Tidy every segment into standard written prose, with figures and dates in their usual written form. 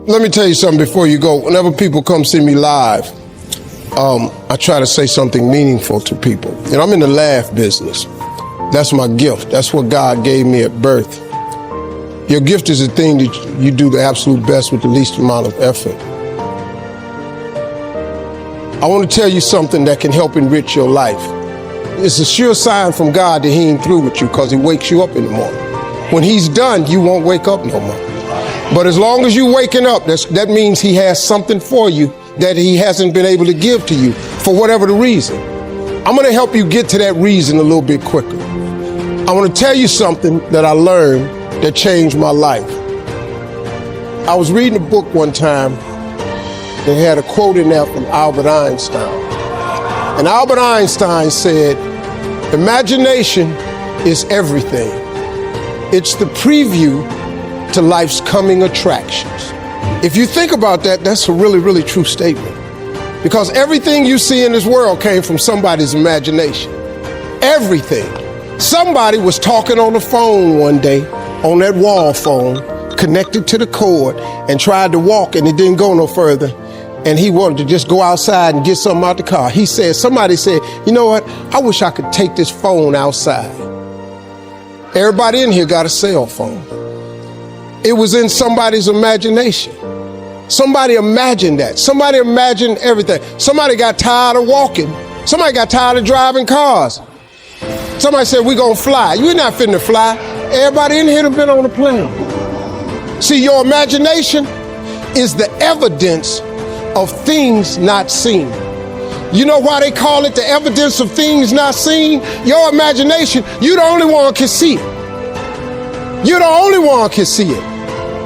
Let me tell you something before you go. Whenever people come see me live, I try to say something meaningful to people. You know, I'm in the laugh business. That's my gift. That's what God gave me at birth. Your gift is the thing that you do the absolute best with the least amount of effort. I want to tell you something that can help enrich your life. It's a sure sign from God that he ain't through with you because he wakes you up in the morning. When he's done, you won't wake up no more. But as long as you're waking up, that means he has something for you that he hasn't been able to give to you for whatever the reason. I'm going to help you get to that reason a little bit quicker. I want to tell you something that I learned that changed my life. I was reading a book one time that had a quote in there from Albert Einstein. And Albert Einstein said, "Imagination is everything. It's the preview to life's coming attractions." If you think about that, that's a really, really true statement. Because everything you see in this world came from somebody's imagination. Everything. Somebody was talking on the phone one day, on that wall phone, connected to the cord, and tried to walk and it didn't go no further. And he wanted to just go outside and get something out the car. Somebody said, "You know what? I wish I could take this phone outside." Everybody in here got a cell phone. It was in somebody's imagination. Somebody imagined that. Somebody imagined everything. Somebody got tired of walking. Somebody got tired of driving cars. Somebody said, "We're gonna fly." You're not finna fly. Everybody in here have been on a plane. See, your imagination is the evidence of things not seen. You know why they call it the evidence of things not seen? Your imagination, you the only one can see it. You're the only one can see it.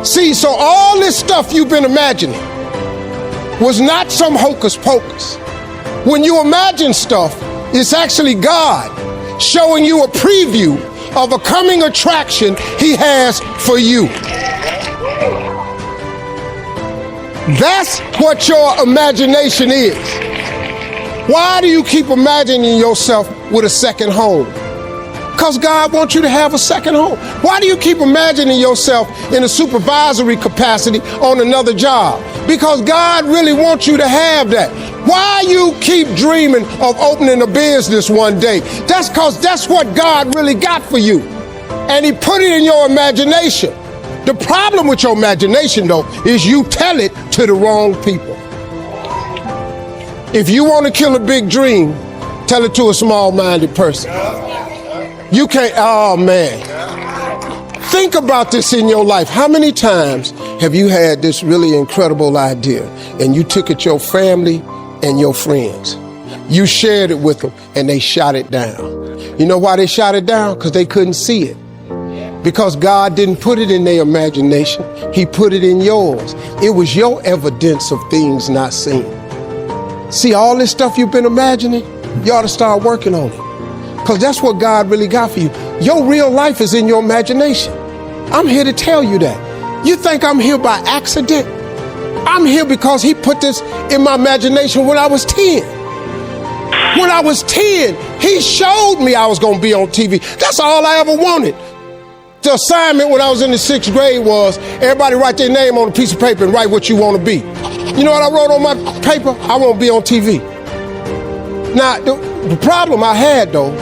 See, so all this stuff you've been imagining was not some hocus pocus. When you imagine stuff, it's actually God showing you a preview of a coming attraction he has for you. That's what your imagination is. Why do you keep imagining yourself with a second home? Because God wants you to have a second home. Why do you keep imagining yourself in a supervisory capacity on another job? Because God really wants you to have that. Why you keep dreaming of opening a business one day? That's because that's what God really got for you. And he put it in your imagination. The problem with your imagination, though, is you tell it to the wrong people. If you want to kill a big dream, tell it to a small-minded person. You can't, oh man. Think about this in your life. How many times have you had this really incredible idea and you took it to your family and your friends? You shared it with them and they shot it down. You know why they shot it down? Because they couldn't see it. Because God didn't put it in their imagination. He put it in yours. It was your evidence of things not seen. See, all this stuff you've been imagining, you ought to start working on it. Because that's what God really got for you. Your real life is in your imagination. I'm here to tell you that. You think I'm here by accident? I'm here because he put this in my imagination when I was 10. When I was 10, he showed me I was going to be on TV. That's all I ever wanted. The assignment when I was in the 6th grade was everybody write their name on a piece of paper and write what you want to be. You know what I wrote on my paper? I want to be on TV. Now, the problem I had, though,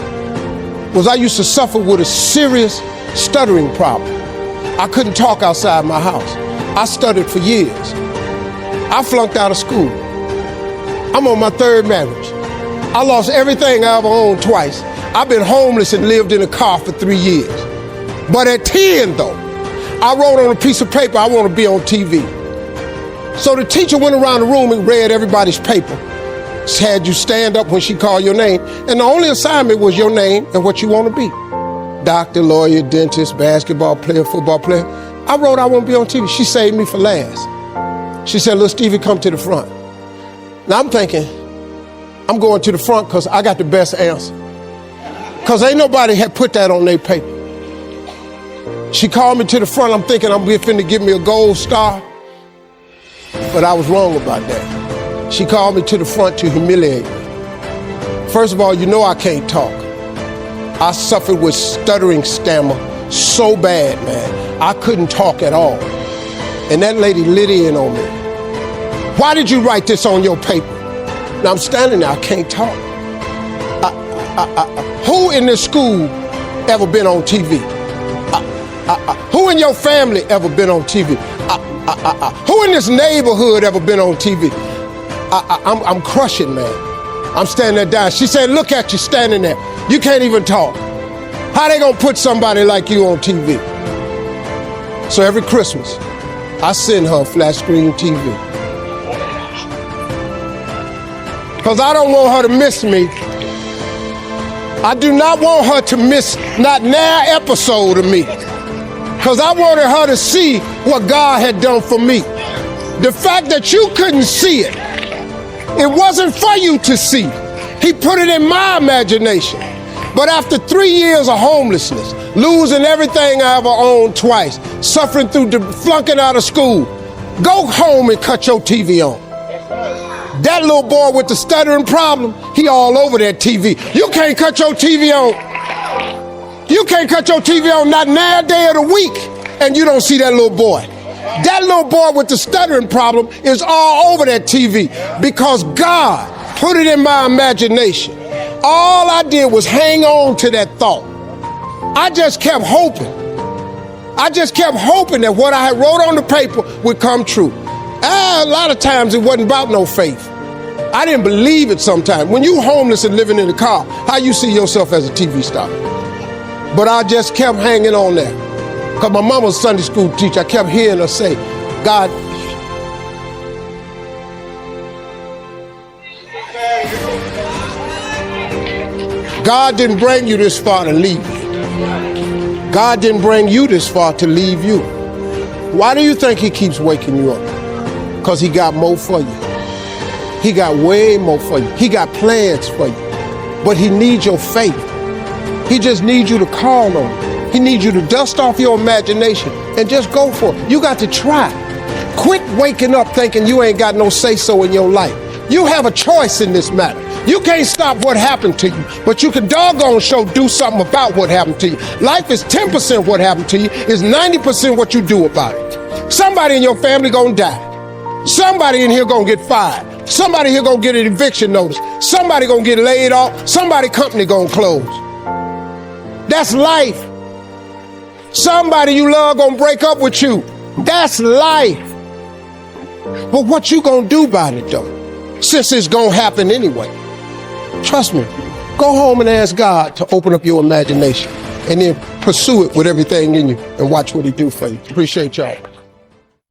was I used to suffer with a serious stuttering problem. I couldn't talk outside my house. I stuttered for years. I flunked out of school. I'm on my 3rd marriage. I lost everything I ever owned twice. I've been homeless and lived in a car for 3 years. But at 10, though, I wrote on a piece of paper, I want to be on TV. So the teacher went around the room and read everybody's paper. Had you stand up when she called your name. And the only assignment was your name and what you want to be. Doctor, lawyer, dentist, basketball player, football player. I wrote I want to be on TV. She saved me for last. She said, "Little Stevie, come to the front." Now I'm thinking, I'm going to the front because I got the best answer. Because ain't nobody had put that on their paper. She called me to the front. I'm thinking I'm finna give me a gold star. But I was wrong about that. She called me to the front to humiliate me. First of all, you know I can't talk. I suffered with stuttering stammer so bad, man. I couldn't talk at all. And that lady lit in on me. Why did you write this on your paper? Now I'm standing there, I can't talk. Who in this school ever been on TV? Who in your family ever been on TV? Who in this neighborhood ever been on TV? I'm crushing, man. I'm standing there dying. She said, look at you standing there. You can't even talk. How they gonna put somebody like you on TV? So every Christmas, I send her a flat screen TV. Because I don't want her to miss me. I do not want her to miss not an episode of me. Because I wanted her to see what God had done for me. The fact that you couldn't see it, it wasn't for you to see. He put it in my imagination. But after 3 years of homelessness, losing everything I ever owned twice, suffering through flunking out of school, go home and cut your TV on. That little boy with the stuttering problem, he all over that TV. You can't cut your TV on. You can't cut your TV on not now day of the week and you don't see that little boy. That little boy with the stuttering problem is all over that TV because God put it in my imagination. All I did was hang on to that thought. I just kept hoping. I just kept hoping that what I had wrote on the paper would come true. A lot of times it wasn't about no faith. I didn't believe it sometimes. When you homeless and living in a car, how you see yourself as a TV star? But I just kept hanging on there. Because my mama was a Sunday school teacher. I kept hearing her say, God, God didn't bring you this far to leave you. God didn't bring you this far to leave you. Why do you think he keeps waking you up? Because he got more for you. He got way more for you. He got plans for you. But he needs your faith. He just needs you to call on him. He needs you to dust off your imagination and just go for it. You got to try. Quit waking up thinking you ain't got no say-so in your life. You have a choice in this matter. You can't stop what happened to you, but you can doggone sure do something about what happened to you. Life is 10% what happened to you, is 90% what you do about it. Somebody in your family gonna die. Somebody in here gonna get fired. Somebody here gonna get an eviction notice. Somebody gonna get laid off. Somebody company gonna close. That's life. Somebody you love gonna break up with you. That's life. But what you gonna do about it though? Since it's gonna happen anyway. Trust me, go home and ask God to open up your imagination and then pursue it with everything in you and watch what he do for you. Appreciate y'all.